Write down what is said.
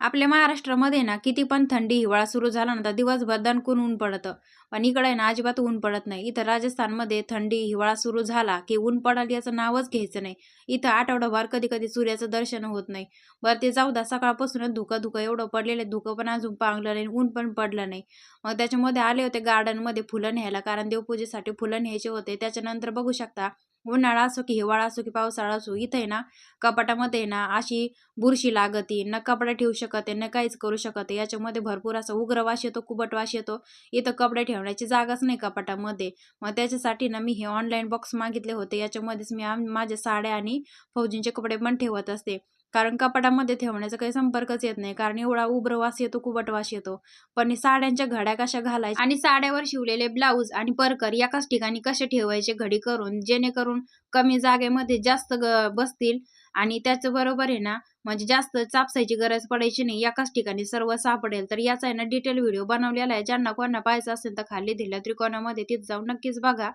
आपल्या महाराष्ट्रामध्ये ना किती पण थंडी, हिवाळा सुरू झाला ना तर दिवसभर दणकून ऊन पडतं. पण इकडे आहे ना अजिबात ऊन पडत नाही. इथं राजस्थानमध्ये थंडी, हिवाळा सुरू झाला की ऊन पडेल याचं नावच घ्यायचं नाही. इथं आठवडाभर कधी-कधी सूर्याचं दर्शन होत नाही. बरं ते जाऊ द्या सकाळपासूनच धुकं-धुकं एवढं पडलेलं आहे. धुकं पण अजून पांगलं नाही, ऊन पण पडलं नाही. मग त्याच्यामध्ये आले होते गार्डनमध्ये फुलं न्यायला कारण देवपूजेसाठी फुलं न्यायचे होते. त्याच्यानंतर बघू शकता उन्हाळा असो की हिवाळा असो की पावसाळा असो इथे आहे ना कपाटामध्ये आहे ना अशी बुरशी लागती, न कपडे ठेवू शकत आहे, न काहीच करू शकत आहे. याच्यामध्ये भरपूर असा उग्र वास येतो, कुबट वास येतो. इथं कपडे ठेवण्याची जागाच नाही कपाटामध्ये. मग त्याच्यासाठी ना मी हे ऑनलाईन बॉक्स मागितले होते. याच्यामध्येच मी माझ्या साड्या आणि फौजींचे कपडे पण ठेवत असते. कारण कपाटामध्ये ठेवण्याचा काही संपर्कच येत नाही. कारण एवढा उग्र वास येतो, कुबट वास येतो. पण हे साड्यांच्या घड्या कशा घालायच्या आणि साड्यावर शिवलेले ब्लाऊज आणि परकर एकाच ठिकाणी कसे ठेवायचे घडी करून, जेणेकरून कमी जागेमध्ये जास्त बसतील आणि त्याचबरोबर आहे ना म्हणजे जास्त चापसायची गरज पडायची नाही. एकाच ठिकाणी सर्व सापडेल. तर याचा आहे ना डिटेल व्हिडिओ बनवलेला आहे. ज्यांना कोणाला पाहायचं असेल तर खाली दिलेल्या त्रिकोणामध्ये तिथे जाऊन नक्कीच बघा.